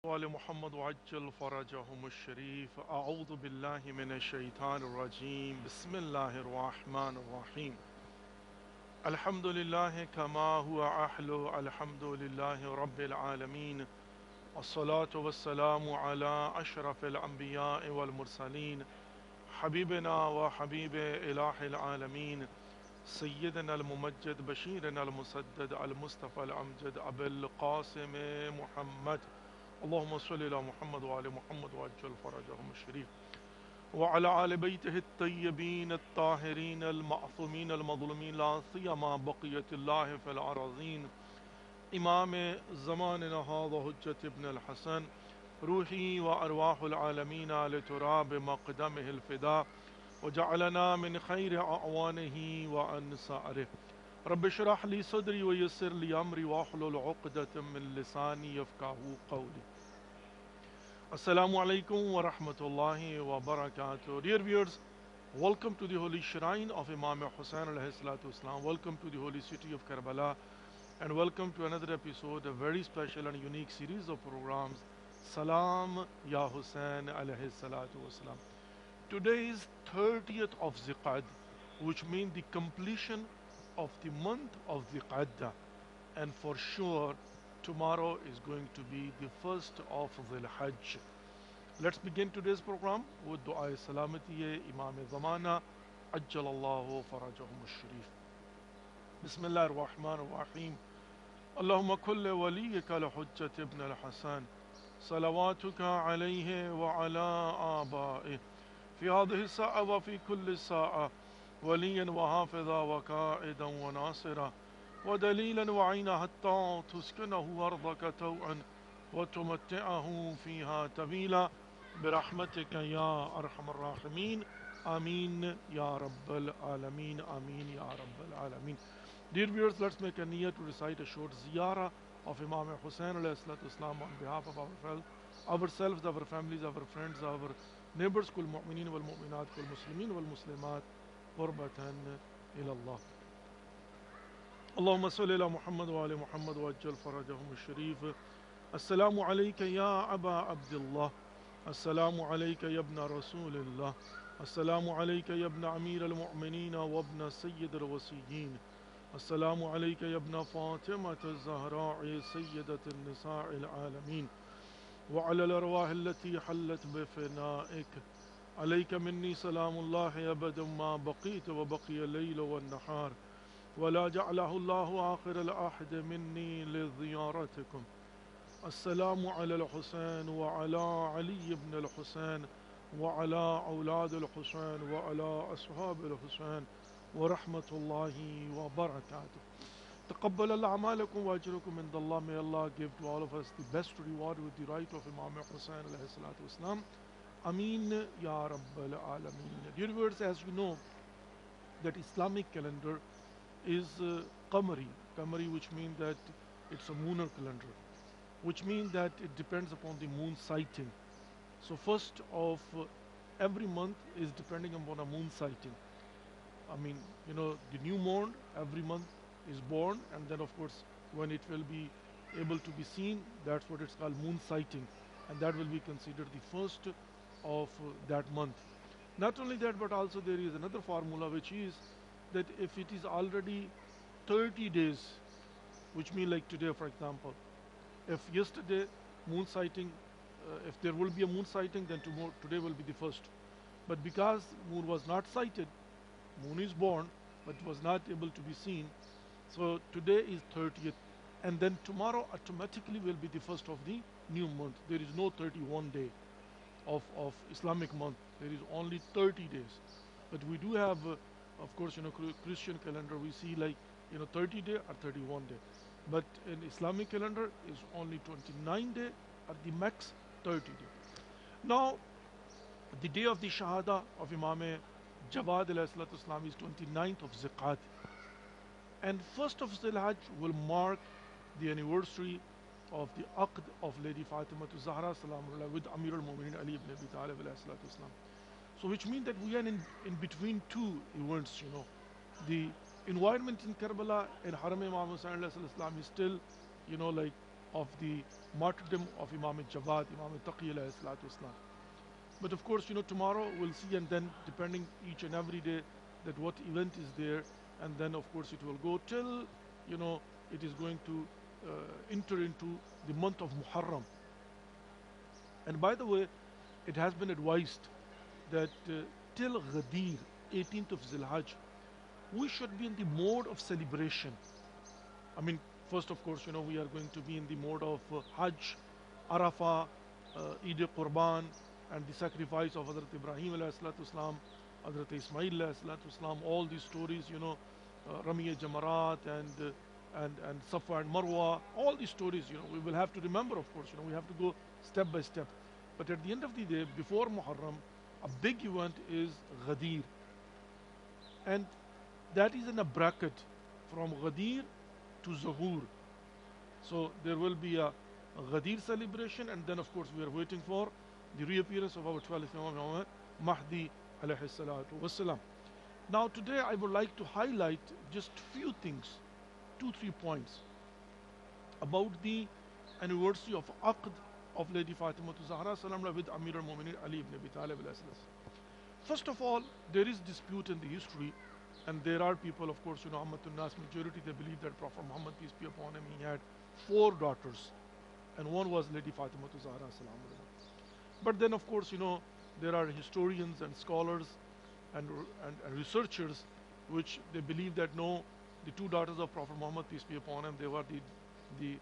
وآل محمد وعجل فرجهم الشريف أعوذ بالله من الشيطان الرجيم بسم الله الرحمن الرحيم الحمد لله كما هو أحلو الحمد لله رب العالمين والصلاة والسلام على أشرف الأنبياء والمرسلين حبيبنا وحبيب إله العالمين سيدنا الممجد بشيرنا المسدد المصطفى الأمجد أبي القاسم محمد اللهم صل على محمد وعلى محمد وعجل فرجهم الشريف وعلى آل بيته الطيبين الطاهرين المعصومين المظلومين لا سيما بقية الله في الأراضين إمام زماننا هذا حجة ابن الحسن روحي وأرواح العالمين لتراب مقدمه الفداء وجعلنا من خير أعوانه وأنصاره رب اشرح لي صدري ويسر لي أمري واحلل عقدة من لساني يفقهوا قولي. Assalamu alaikum wa rahmatullahi wa barakatuh. Dear viewers, welcome to the holy shrine of Imam Hussain alayhi salatu islam. Welcome to the holy city of Karbala and welcome to another episode, a very special and unique series of programs, Salam Ya Hussain alayhi salatu islam. Today is 30th of Ziqad, which means the completion of the month of Ziqadda, and for sure tomorrow is going to be the first of Dhul Hajj. Let's begin today's program with Dua Salamati Imam Zamana Ajjalallahu Farajahum Sharif. Bismillah ar-Rahman ar-Rahim. Allahumma kulli waliyika al-Hujjat ibn al-Hasan salawatuka alayhi wa ala aba'ih في هذه الساعة وفي كل ساعة وليا وحافظا وقائدا وناصرا ودليلا وعينا حتى تسكنه أرضك توعا وتمتعه فيها طويلا برحمتك يا أرحم الراحمين آمين يا رب العالمين آمين يا رب العالمين. Dear viewers, let's make a niyyah to recite a short ziyarah of Imam Hussain alayhi salatu islam on behalf of ourselves, our families, our friends, our neighbors, كل المؤمنين والمؤمنات كل المسلمين والمسلمات قربة إلى الله. اللهم صل على محمد وعلى محمد وعجل فرجهم الشريف. السلام عليك يا أبا عبد الله، السلام عليك يا ابن رسول الله، السلام عليك يا ابن أمير المؤمنين وابن سيد الوصيين، السلام عليك يا ابن فاطمة الزهراء سيدة النساء العالمين، وعلى الأرواح التي حلت بفنائك. عليك مني سلام الله أبدا ما بقيت وبقي الليل والنهار، ولا جعله الله آخر العهد مني لزيارتكم. السلام على الحسين وعلى علي بن الحسين وعلى أولاد الحسين وعلى أصحاب الحسين ورحمة الله وبركاته. تقبل الله أعمالكم وأجركم عند الله. May Allah give to all of us the best reward with the right of Imam Hussain alayhi salatu islam. Ameen Ya Rabbal Alameen. Dear viewers, as you know, that Islamic calendar is Qamari, which means that it's a lunar calendar, which means that it depends upon the moon sighting. So first of every month is depending upon a moon sighting. I mean, the new moon every month is born, and then of course when it will be able to be seen, that's what it's called moon sighting, and that will be considered the first of that month. Not only that, but also there is another formula, which is that if it is already 30 days, which means like today for example, if yesterday moon sighting, if there will be a moon sighting, then today will be the first. But because moon was not sighted, moon is born but was not able to be seen, so today is 30th, and then tomorrow automatically will be the first of the new month. There is no 31 day of Islamic month, there is only 30 days. But we do have of course Christian calendar, we see like 30 day or 31 day, but in Islamic calendar is only 29 day at the max 30 day. Now the day of the Shahada of Imam Jawad alayhi salatu islam is 29th of Ziqat, and 1st of Dhul Hajj will mark the anniversary of the Aqd of Lady Fatima to Zahra salamullah with Amir al-Mu'minin Ali ibn Abi Talib alayhi salatu islam. So which means that we are in between two events. The environment in Karbala and Haram Imam Hussain alayhi salatu islam is still like of the martyrdom of Imam Jawad, Imam Taqi alayhi salatu wasalam. But of course, tomorrow we'll see, and then depending each and every day that what event is there, and then of course it will go till, it is going to enter into the month of Muharram. And by the way, it has been advised that till Ghadir, 18th of Zilhajj, we should be in the mode of celebration. I mean, first of course, we are going to be in the mode of Hajj, Arafah, Eid Qurban, and the sacrifice of Hazrat Ibrahim alayhi salatu wasalam, Hazrat Ismail alayhi salatu wasalam, all these stories, Ramiya Jamarat and Safa and Marwa, all these stories, we will have to remember, of course, we have to go step by step. But at the end of the day, before Muharram, a big event is Ghadir. And that is in a bracket from Ghadir to Zuhur. So there will be a Ghadir celebration, and then of course we are waiting for the reappearance of our 12th Imam Mahdi alayhi salatu wassalam. Now today I would like to highlight just few things, 2-3 points about the anniversary of Aqd of Lady Fatima Zahra salam with Amir al-Mu'minin Ali ibn Abi Talib alayhi salam. First of all, there is dispute in the history, and there are people, of course, Ammatun Nas, majority, they believe that Prophet Muhammad, peace be upon him, he had 4 daughters, and one was Lady Fatima Zahra salam. But then, of course, there are historians and scholars and researchers which they believe that no, the 2 daughters of Prophet Muhammad, peace be upon him, they were the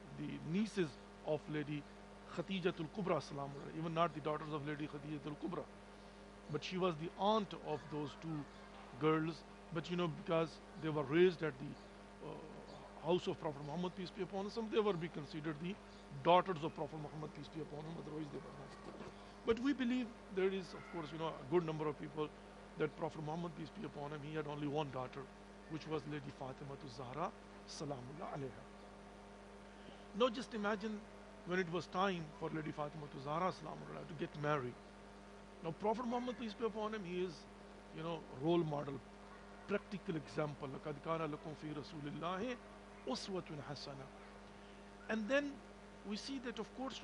nieces of Lady Khadijatul Kubra salam, even not the daughters of Lady Khadijatul Kubra, but she was the aunt of those 2 girls. But because they were raised at the house of Prophet Muhammad, peace be upon him, they were be considered the daughters of Prophet Muhammad, peace be upon him, otherwise they were not. But we believe there is, of course, a good number of people that Prophet Muhammad, peace be upon him, he had only one daughter, which was Lady Fatima Zahra salamullah alayha. Now just imagine when it was time for Lady Fatima Zahra salamullah to get married. Now Prophet Muhammad, peace be upon him, he is, role model, practical example. لَقَدْ كَانَ لَكُمْ فِي رَسُولِ اللَّهِ أُسْوَةٌ حَسَنَةٌ. And then we see that, of course,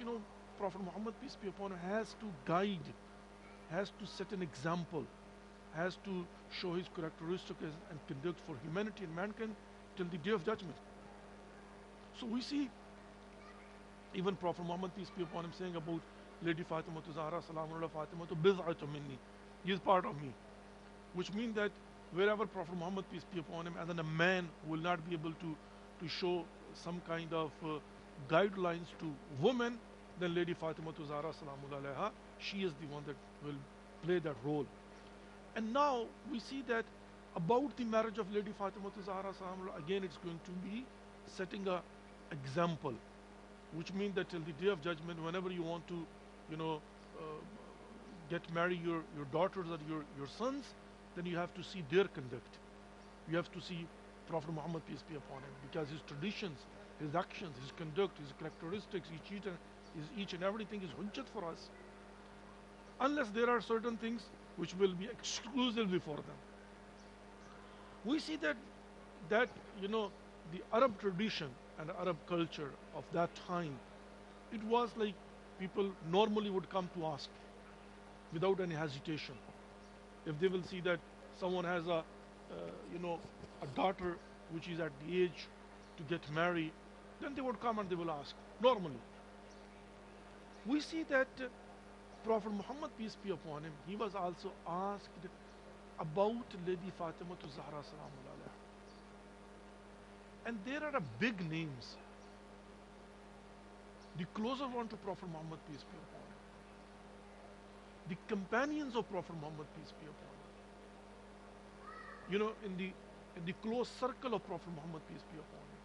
Prophet Muhammad, peace be upon him, has to guide, has to set an example, has to show his characteristics and conduct for humanity and mankind till the day of judgment. So we see even Prophet Muhammad, peace be upon him, saying about Lady Fatima Zahra salamullah, Fatima bid'atun minni, he is part of me, which means that wherever Prophet Muhammad, peace be upon him, as a man will not be able to show some kind of guidelines to women, then Lady Fatima Zahra salamullah alayha, she is the one that will play that role. And now we see that about the marriage of Lady Fatima Zahra salamullah, again it's going to be setting a example, which means that till the day of judgment, whenever you want to, get marry your daughters or your sons, then you have to see their conduct. You have to see Prophet Muhammad, peace be upon him, because his traditions, his actions, his conduct, his characteristics, each and everything is hujjat for us. Unless there are certain things which will be exclusively for them. We see that the Arab tradition and Arab culture of that time, it was like people normally would come to ask without any hesitation. If they will see that someone has a daughter which is at the age to get married, then they would come and they will ask normally. We see that Prophet Muhammad, peace be upon him, he was also asked about Lady Fatima Zahra salamullah alayha. And there are big names. The closer one to Prophet Muhammad, peace be upon him, the companions of Prophet Muhammad, peace be upon him, in the close circle of Prophet Muhammad, peace be upon him,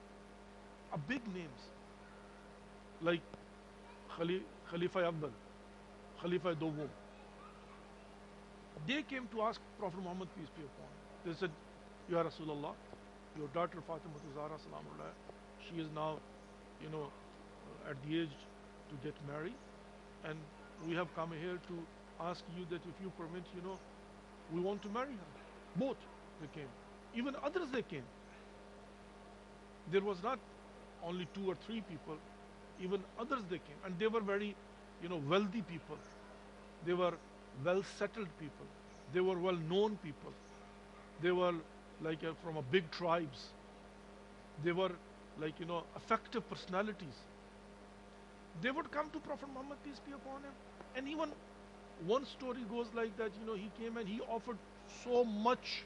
are big names like Khalifa Awwal, Khalifa Dawwam. They came to ask Prophet Muhammad, peace be upon him. They said, Ya Rasulullah, your daughter Fatima Zahra salamullah, she is now, at the age to get married, and we have come here to ask you that if you permit, we want to marry her. Both they came. Even others they came. There was not only 2 or 3 people. even others they came, and they were very, wealthy people. They were well settled people. They were well known people. They were like from a big tribes. They were like, effective personalities. They would come to Prophet Muhammad, peace be upon him. And even one story goes like that, he came and he offered so much,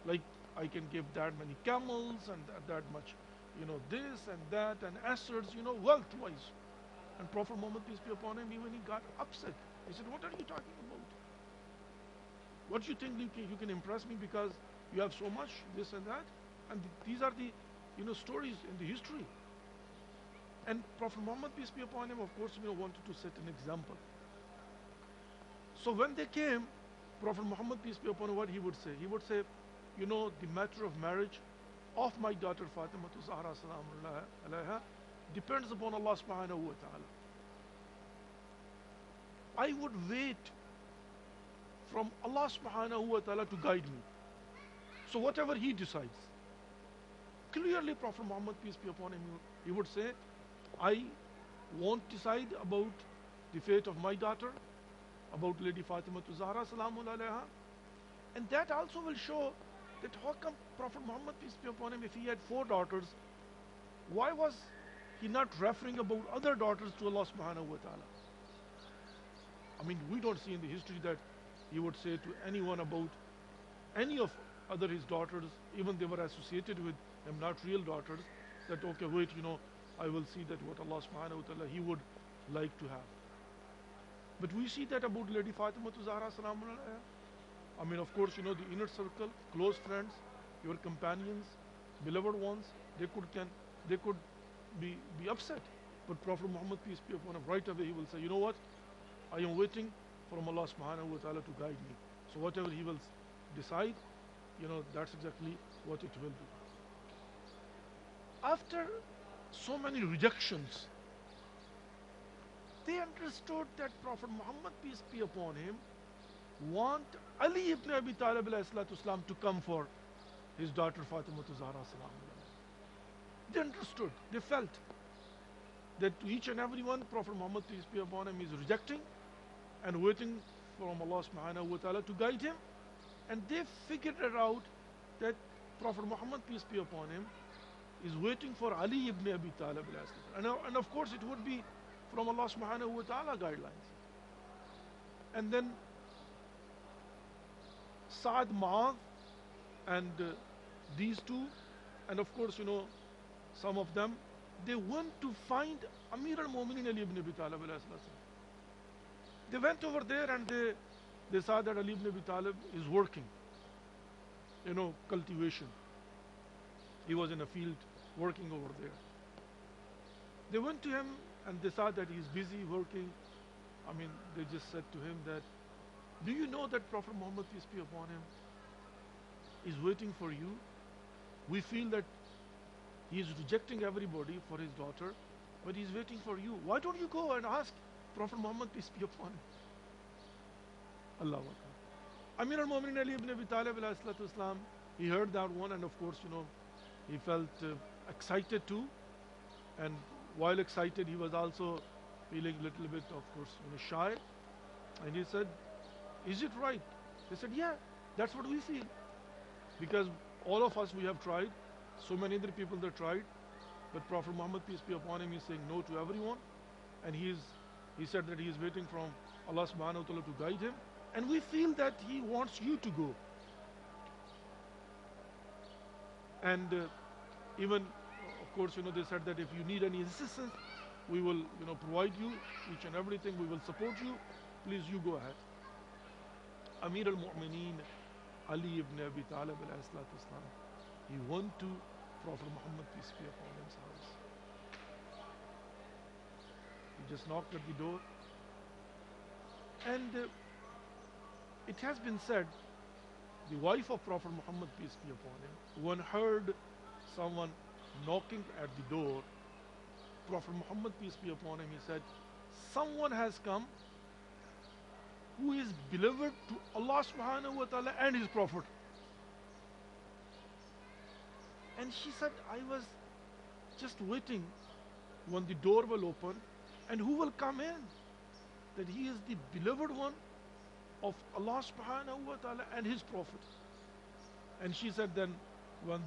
like I can give that many camels and that much, this and that and assets, wealth-wise. And Prophet Muhammad, peace be upon him, even he got upset. He said, what are you talking about? What do you think you can impress me because you have so much, this and that? And these are the, stories in the history. And Prophet Muhammad, peace be upon him, of course, wanted to set an example. So when they came, Prophet Muhammad, peace be upon him, what he would say? He would say, the matter of marriage of my daughter Fatima to Zahra salamullah alayha depends upon Allah subhanahu wa ta'ala. I would wait from Allah subhanahu wa ta'ala to guide me. So whatever he decides. Clearly Prophet Muhammad, peace be upon him, he would say, I won't decide about the fate of my daughter, about Lady Fatima to Zahra salamullah alayha. And that also will show that how come Prophet Muhammad, peace be upon him, if he had 4 daughters, why was he not referring about other daughters to Allah subhanahu wa ta'ala? I mean, we don't see in the history that he would say to anyone about any of other his daughters, even they were associated with him, not real daughters, that okay, wait, I will see that what Allah subhanahu wa ta'ala he would like to have. But we see that about Lady Fatima to Zahra salamullah alayha. I mean, of course, the inner circle, close friends, your companions, beloved ones, they could be upset. But Prophet Muhammad, peace be upon him, right away he will say, you know what? I am waiting from Allah subhanahu wa ta'ala to guide me. So whatever he will decide, that's exactly what it will be. After so many rejections, they understood that Prophet Muhammad, peace be upon him, want Ali ibn Abi Talib to come for his daughter Fatima to Zahra salam. They understood, they felt that to each and every one, Prophet Muhammad, peace be upon him, is rejecting and waiting from Allah subhanahu wa ta'ala to guide him. And they figured it out that Prophet Muhammad, peace be upon him, is waiting for Ali ibn Abi Talib. And of course it would be from Allah subhanahu wa ta'ala guidelines. And then Saad Ma'ad and these two, and of course, some of them, they went to find Amir al-Mu'minin Ali ibn Abi Talib. They went over there and they saw that Ali ibn Abi Talib is working, cultivation. He was in a field working over there. They went to him and they saw that he's busy working. I mean, they just said to him that, do you know that Prophet Muhammad, peace be upon him, is waiting for you? We feel that he is rejecting everybody for his daughter, but he's waiting for you. Why don't you go and ask Prophet Muhammad, peace be upon him? Allahu Akbar. Amir al-Mu'minin Ali ibn Abi Talib alayhi salatu wasalam, he heard that one, and of course, he felt excited too. And while excited, he was also feeling a little bit, of course, shy. And he said, is it right? They said, yeah, that's what we feel. Because all of us, we have tried. So many other people that tried. But Prophet Muhammad, peace be upon him, is saying no to everyone. And he said that he is waiting from Allah subhanahu wa ta'ala to guide him. And we feel that he wants you to go. And even, of course, they said that if you need any assistance, we will, provide you each and everything. We will support you. Please, you go ahead. Amir al-Mu'mineen Ali ibn Abi Talib alayhi salatu wasalam, he went to Prophet Muhammad, peace be upon his house. He just knocked at the door. And it has been said, the wife of Prophet Muhammad, peace be upon him, when heard someone knocking at the door, Prophet Muhammad, peace be upon him, he said, someone has come who is beloved to Allah subhanahu wa ta'ala and his Prophet. And she said, I was just waiting when the door will open, and who will come in? That he is the beloved one of Allah subhanahu wa ta'ala and his Prophet. And she said, then when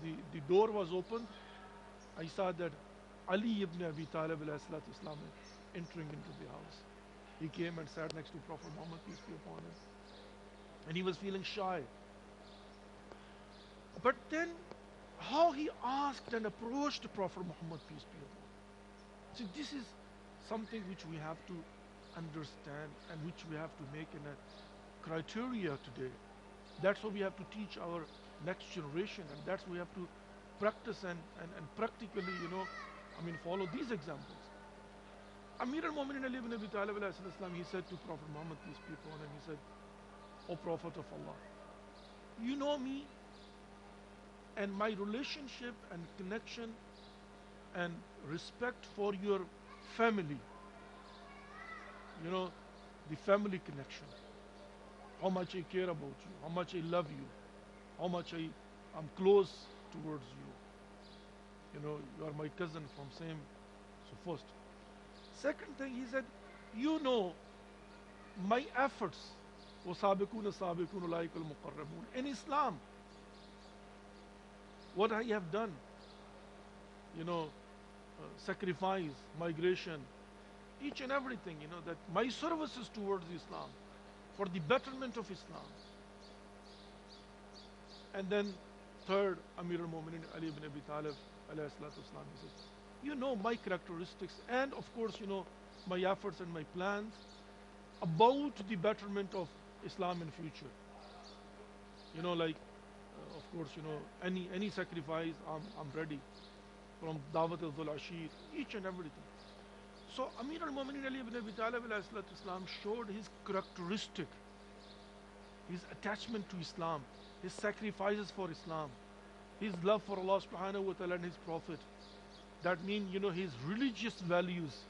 the door was opened, I saw that Ali ibn Abi Talib alayhi salatu Islam entering into the house. He came and sat next to Prophet Muhammad, peace be upon him. And he was feeling shy. But then how he asked and approached Prophet Muhammad, peace be upon him. See, this is something which we have to understand and which we have to make in a criteria today. That's what we have to teach our next generation, and that's what we have to practice and practically, follow these examples. Amir al-Mu'minin Ali ibn Abi Talib alayhi salam, he said to Prophet Muhammad, peace be upon him, he said, O Prophet of Allah, you know me and my relationship and connection and respect for your family. The family connection. How much I care about you, how much I love you, how much I'm close towards you. You are my cousin from same. So first. Second thing, he said, you know my efforts. In Islam, what I have done, sacrifice, migration, each and everything, that my services towards Islam, for the betterment of Islam. And then third, Amir al-Mu'minin Ali ibn Abi Talib alayhi salatu Islam, he says, you know my characteristics and of course, my efforts and my plans about the betterment of Islam in future. Of course, any sacrifice, I'm ready. From Dawat al-Dhul Ashir, each and everything. So Amir al-Mu'minin Ali ibn Abi Talib alayhi salatu Islam showed his characteristic, his attachment to Islam, his sacrifices for Islam, his love for Allah subhanahu wa ta'ala and his Prophet. That means, his religious values,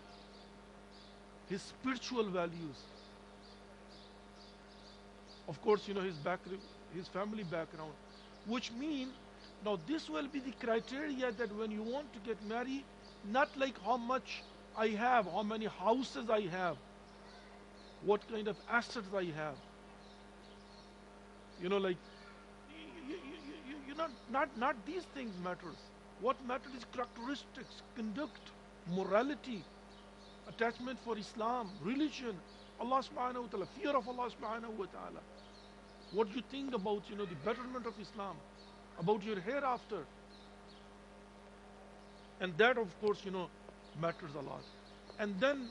his spiritual values. Of course, his family background, which means, now this will be the criteria that when you want to get married, not like how much I have, how many houses I have, what kind of assets I have. Not these things matters. What matters is characteristics, conduct, morality, attachment for Islam, religion, Allah subhanahu wa ta'ala, fear of Allah subhanahu wa ta'ala. What you think about, the betterment of Islam, about your hereafter. And that, of course, matters a lot. And then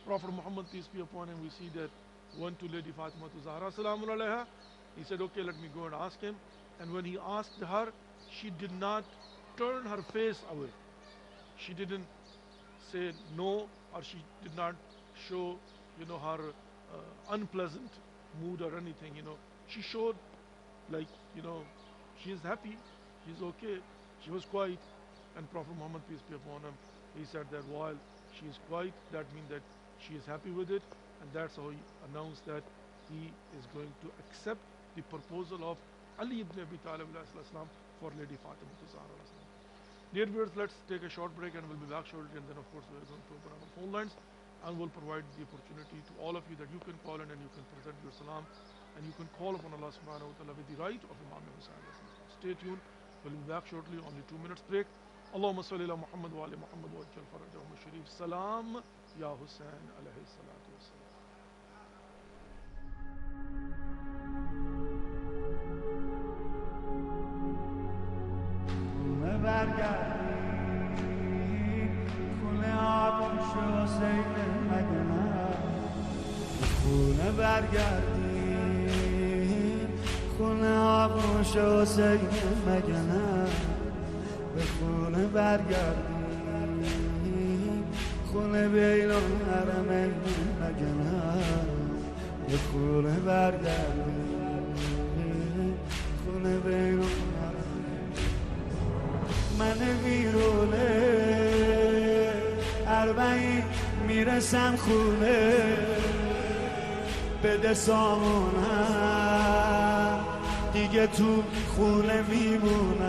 Prophet Muhammad, peace be upon him, we see that went to Lady Fatima Zahra salamun alayha. He said, okay, let me go and ask him. And when he asked her, she did not turn her face away. She didn't say no, or she did not show, her unpleasant mood or anything, She showed like, she is happy, she's okay, she was quiet. And Prophet Muhammad, peace be upon him, he said that while she is quiet, that means that she is happy with it, and that's how he announced that he is going to accept the proposal of Ali ibn Abi Talib for Lady Fatima Zahra. Dear viewers, let's take a short break and we'll be back shortly, and then of course we're going to open our phone lines and we'll provide the opportunity to all of you that you can call in and you can present your salam and you can call upon Allah subhanahu wa ta'ala with the right of Imam Hussain. Stay tuned, we'll be back shortly, only 2 minutes break. Allahumma salli ala Muhammad wa ali Muhammad wa ajjal farajahum sharif. Salam ya Hussain alayhi salatu wassalam. خونه آغوش حسین مگنم به خونه برگردیم خونه بیرون حرمین مگنم به خونه برگردیم خونه بیرون حرمین من ویرونه اربعین میرسم خونه بده سامونم دیگه تو خونه میمونم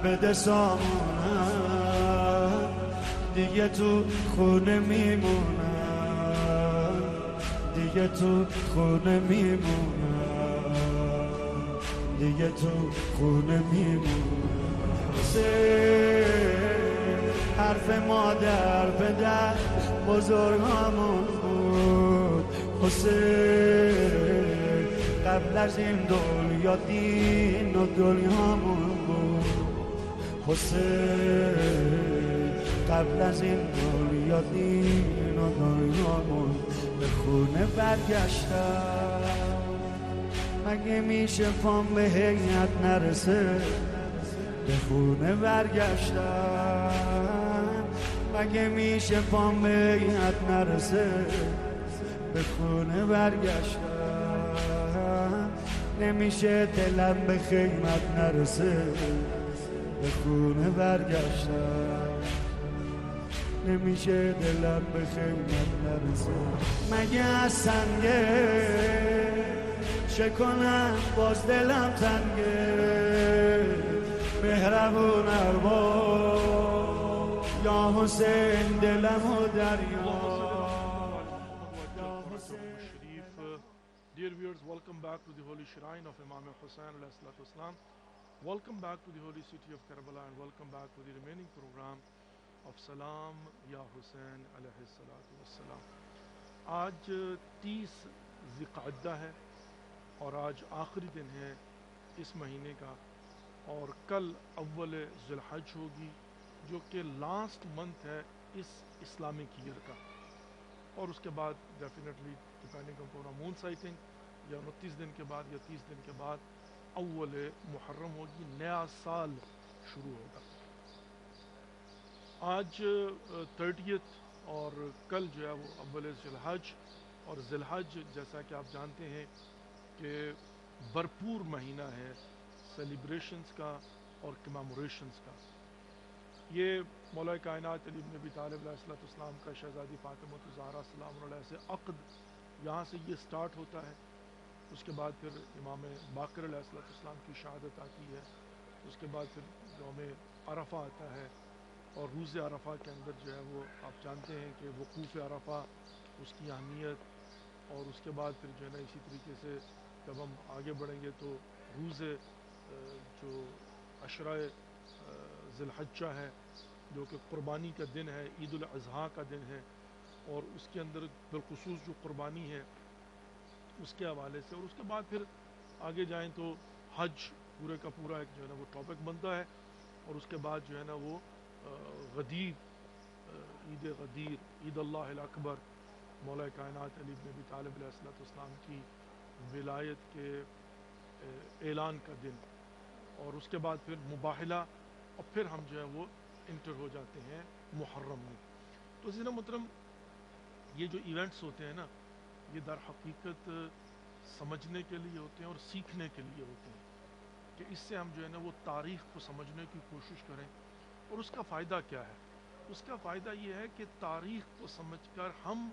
بده سامونم دیگه تو خونه میمونم دیگه تو خونه میمونم دیگه تو خونه میمونم حرف مادر پدر بزرگامون بود حسین قبل از این دنیا دین و دنیامون بود حسین قبل از این دنیا دین و دنیامون به خونه برگشتم مگه میشه پام به هیئت نرسه به خونه برگشتم مگه میشه پام به هیئت نرسه به خونه برگشتم نمیشه دلم به خیمت نرسه به خونه برگشتم نمیشه دلم به خیمت نرسه مگه از سنگه چه کنم باز دلم تنگه مهربون ارباب یا حسین دلم و دریا. Dear viewers, welcome back to the holy shrine of Imam Hussain alayhi salatu wasalam. Welcome back to the holy city of Karbala and welcome back to the remaining program of Salam Ya Hussain alayhi salatu wasalam. آج 30 ذی-القعدہ ہے اور آج آخری دن ہے اس مہینے کا اور کل اول ذی الحج ہوگی جو کہ لاسٹ منتھ ہے اس اسلامک ایئر کا اور اس کے بعد ڈیفینیٹلی ڈپینڈنگ اپون مون سائٹنگ یا 29 دن کے بعد یا 30 دن کے بعد اول محرم ہوگی نیا سال شروع ہوگا. آج 30th اور کل جو ہے وہ اول ذی الحج اور ذی الحج جیسا کہ آپ جانتے ہیں کہ بھرپور مہینہ ہے سیلیبریشنز کا اور کمیموریشنز کا. یہ مولا کائنات علی بن ابی طالب علیہ السلام کا شہزادی فاطمہ الزہرا سلام علیہ سے عقد یہاں سے یہ سٹارٹ ہوتا ہے. اس کے بعد پھر امام باقر علیہ السلام کی شہادت آتی ہے. اس کے بعد پھر یوم عرفہ آتا ہے اور روز عرفہ کے اندر جو ہے وہ آپ جانتے ہیں کہ وقوف عرفہ اس کی اہمیت اور اس کے بعد پھر جو ہے نا اسی طریقے سے جب ہم آگے بڑھیں گے تو روز جو عشرہ ذی الحجہ ہے جو کہ قربانی کا دن ہے عید الاضحیٰ کا دن ہے اور اس کے اندر بالخصوص جو قربانی ہے اس کے حوالے سے اور اس کے بعد پھر آگے جائیں تو حج پورے کا پورا ایک جو ہے نا وہ ٹاپک بنتا ہے اور اس کے بعد جو ہے نا وہ غدیر عید غدیر عید اللہ الاکبر مولا کائنات علی بن ابی طالب علیہ السلام کی ولایت کے اعلان کا دن اور اس کے بعد پھر مباحلہ اور پھر ہم جو ہے وہ انٹر ہو جاتے ہیں محرم میں. تو اسی طرح محترم یہ جو ایونٹس ہوتے ہیں نا یہ در حقیقت سمجھنے کے لیے ہوتے ہیں اور سیکھنے کے لیے ہوتے ہیں کہ اس سے ہم جو ہے نا وہ تاریخ کو سمجھنے کی کوشش کریں. اور اس کا فائدہ کیا ہے؟ اس کا فائدہ یہ ہے کہ تاریخ کو سمجھ کر ہم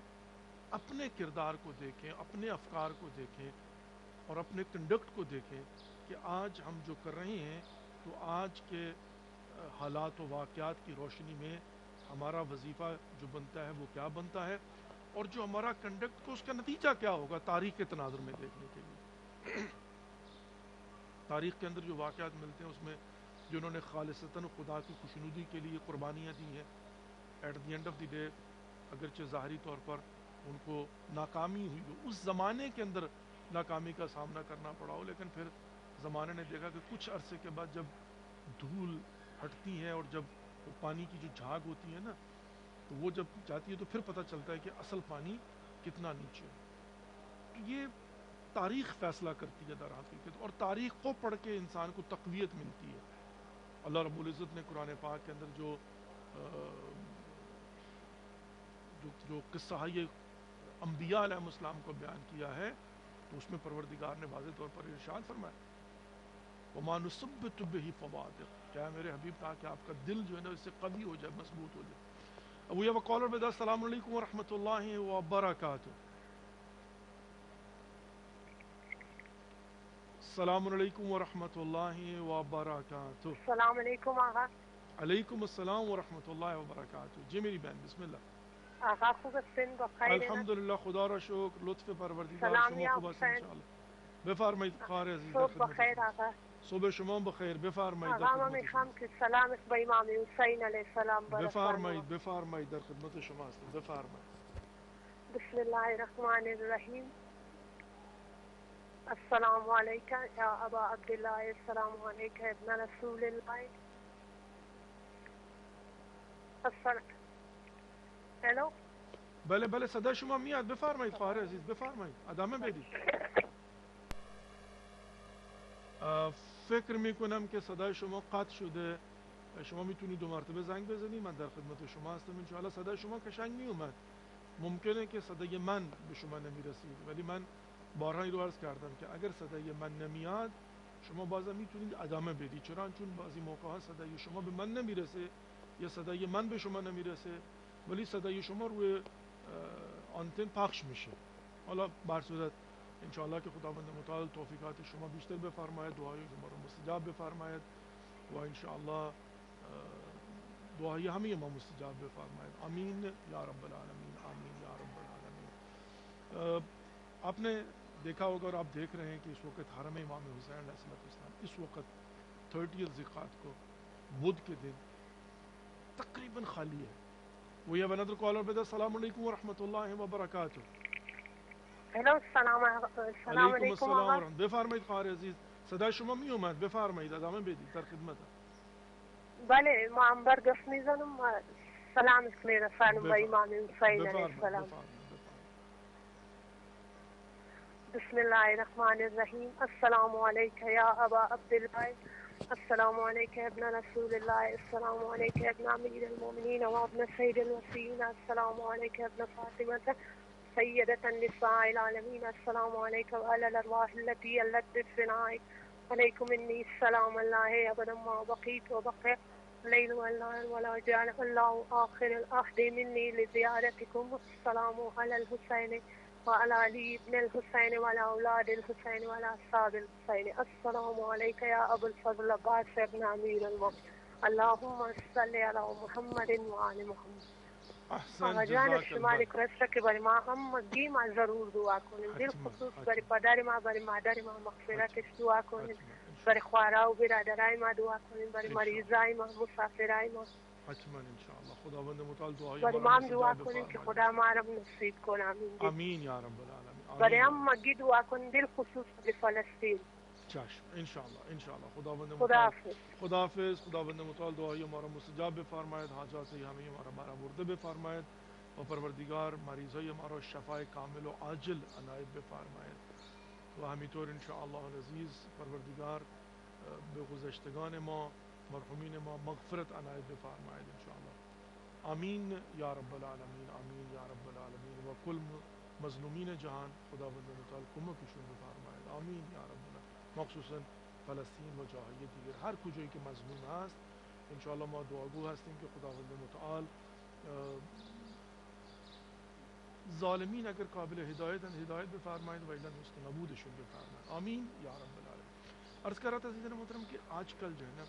اپنے کردار کو دیکھیں اپنے افکار کو دیکھیں اور اپنے کنڈکٹ کو دیکھیں کہ آج ہم جو کر رہے ہیں تو آج کے حالات و واقعات کی روشنی میں ہمارا وظیفہ جو بنتا ہے وہ کیا بنتا ہے اور جو ہمارا کنڈکٹ کو اس کا نتیجہ کیا ہوگا تاریخ کے تناظر میں دیکھنے کے لیے. تاریخ کے اندر جو واقعات ملتے ہیں اس میں جنہوں نے خالصتاً خدا کی خوشنودی کے لیے قربانیاں دی ہیں at the end of the day اگرچہ ظاہری طور پر ان کو ناکامی ہوئی ہو اس زمانے کے اندر ناکامی کا سامنا کرنا پڑا ہو لیکن پھر زمانے نے دیکھا کہ کچھ عرصے کے بعد جب دھول ہٹتی ہے اور جب وہ پانی کی جو جھاگ ہوتی ہے نا تو وہ جب جاتی ہے تو پھر پتہ چلتا ہے کہ اصل پانی کتنا نیچے ہے. یہ تاریخ فیصلہ کرتی ہے در حقیقت اور تاریخ کو پڑھ کے انسان کو تقویت ملتی ہے. اللہ رب العزت نے قرآن پاک کے اندر جو قصہ یہ انبیاء علیہ السلام کو بیان کیا ہے تو اس میں پروردگار نے واضح طور پر ارشاد فرمایا وَمَا نُثَبِّتُ بِهِ فَوَادِقْ کیا میرے حبیب تاکہ آپ کا دل جو ہے نا اس سے قوی ہو جائے مضبوط ہو جائے. ابو یہ کالر میں السلام علیکم ورحمۃ اللہ وبرکاتہ. السلام علیکم ورحمۃ اللہ وبرکاتہ. السلام علیکم آغا. علیکم السلام ورحمۃ اللہ وبرکاتہ. جی میری بہن بسم اللہ. آقا خوب هستین؟ بخیر؟ الحمدلله خدا را شکر، لطف پروردگار. سلام شما یا خوب هستین حسین. انشاءالله؟ بفرمایید خواهر عزیز در صبح خدمت بخیر شما. آقا. صبح شما بخیر. بفرمایید در آقا ما خدمت میخوام شما. که سلامت به امام حسین علیه السلام برسانم. بفرمایید در خدمت شما هستیم. بفرمایید. بسم الله الرحمن الرحیم. السلام علیک یا ابا عبدالله، السلام علیک ابن رسول الله. هلو. بله صدای شما میاد. بفرمایید خواهر عزیز، بفرمایید ادامه بدید. فکر میکنم که صدای شما قطع شده. شما میتونید 2 مرتبه زنگ بزنید، من در خدمت شما هستم انشاءالله. صدای شما قشنگ میومد. ممکنه که صدای من به شما نمیرسید، ولی من بارها این رو عرض کردم که اگر صدای من نمیاد شما بازم میتونید ادامه بدید. چون بعضی موقع ها صدای شما به من نمیرسه یا صدای من به شما نمیرسه، ولی صدای شما روی آنتن پخش میشه. حالا بر صورت انشاءالله که خداوند متعال توفیقات شما بیشتر بفرماید، دعای شما رو مستجاب بفرماید و انشاءالله دعای همه ما مستجاب بفرماید. آمین یا رب العالمین، آمین یا رب العالمین. آپ نے دیکھا ہوگا اور آپ دیکھ رہے ہیں کہ اس وقت حرم امام حسین علیہ السلام اس وقت 30 ذوالقعدہ کو بدھ کے دن تقریباً خالی ہے. We have another caller with us. السلام علیکم ورحمۃ اللہ وبرکاتہ. هلو السلام علیکم آقا. بفرمایید خواهر عزیز، صدای شما می اومد. بفرمایید ادامه بدید، در خدمتم. بله ما انبر گفت میزنم سلام میرسانم به امام حسین علیه السلام. بسم الله الرحمن الرحیم. السلام علیک یا ابا عبدالله، السلام علیک ابن رسول الله، السلام علیک ابن امیر المؤمنین و ابن سید الوصیین، السلام علیک ابن فاطمة سیدة النساء العالمین، السلام علیک وعلی الارواح التي علت بفنائک، علیکم انی السلام اللہ ابدا ما بقیت و بقی لیل والنهار ولا جعل اللہ آخر العهد منی لزیارتکم. السلام علی الحسین وعلى علي بن الحسين وعلى أولاد الحسين وعلى أصحاب الحسين. السلام عليك يا أبو الفضل عباس بن أمير المؤمنين. اللهم صل على محمد وعلى محمد. احسن، جان شما ریکوست که برای ما هم مگی ما ضرور دعا کنیم، بالخصوص برای پدر ما، برای مادر ما مغفرتش دعا کنیم، برای خوارا و برادرای ما دعا کنیم، برای مریضای ما، مسافرای ما. حتما انشاءالله خداوند متعال دعای برای ما هم دعا کنیم که خدا ما را نصیب کنه. آمین یا رب العالمین. برای هم مگی دعا کنیم، بالخصوص برای فلسطین. چشم انشاءالله خداوند متعال. خداحافظ. خداوند متعال دعای ما را مستجاب بفرماید، حاجات همه ما را برآورده بفرماید و پروردگار مریضای ما را شفای کامل و عاجل عنایت بفرماید و همینطور انشاءالله العزیز پروردگار به گذشتگان ما، مرحومین ما مغفرت عنایت بفرماید انشاءالله. آمین یا رب العالمین، آمین یا رب العالمین. و کل مظلومین جهان خداوند متعال کمکشون بفرماید. آمین یا رب العالمین. مخصوصا فلسطین و جاهای دیگر، هر کجایی که مظلوم هست انشاءالله ما دعاگو هستیم که خداوند متعال ظالمین اگر قابل ہدایت بفرمائید و الا نابودشون بفرمائید. آمین یا رب العالمین. عرض کر رہا تھا عزیزان محترم کہ آج کل جو ہے نا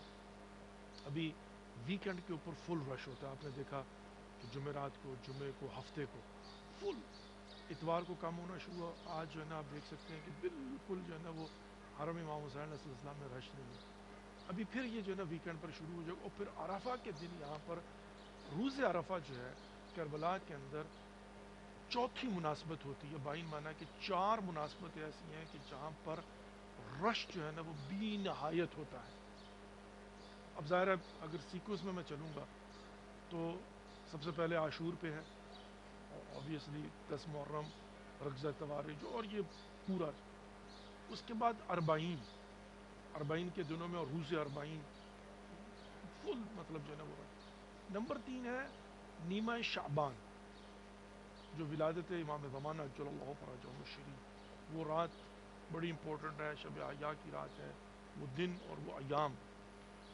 ابھی ویکنڈ کے اوپر فل رش ہوتا ہے. آپ نے دیکھا کہ جمعرات کو، جمعے کو، ہفتے کو فل، اتوار کو کم ہونا شروع ہوا. آج جو ہے نا آپ دیکھ سکتے ہیں کہ بالکل جو ہے نا وہ حرم امام حسین علیہ السلام میں رش نہیں ہے. ابھی پھر یہ جو ہے نا ویکنڈ پر شروع ہو جائے گا. اور پھر عرفہ کے دن یہاں پر روز عرفہ جو ہے کربلا کے اندر چوتھی مناسبت ہوتی ہے. بائن مانا کہ 4 مناسبتیں ایسی ہیں کہ جہاں پر رش جو ہے نا وہ بی نہایت ہوتا ہے. اب ظاہر ہے اگر سیکوینس میں چلوں گا تو سب سے پہلے عاشور پہ ہے، اوبیسلی 10 محرم، رگزہ توارج اور یہ پورا. اس کے بعد 40 کے دنوں میں اور روز 40 فل مطلب جو ہے نا وہ. نمبر 3 ہے نیمہ شعبان جو ولادت امام زمانہ عجل اللہ فرجہ الشریف. وہ رات بڑی امپورٹنٹ ہے، شب عیاء کی رات ہے، وہ دن اور وہ ایام.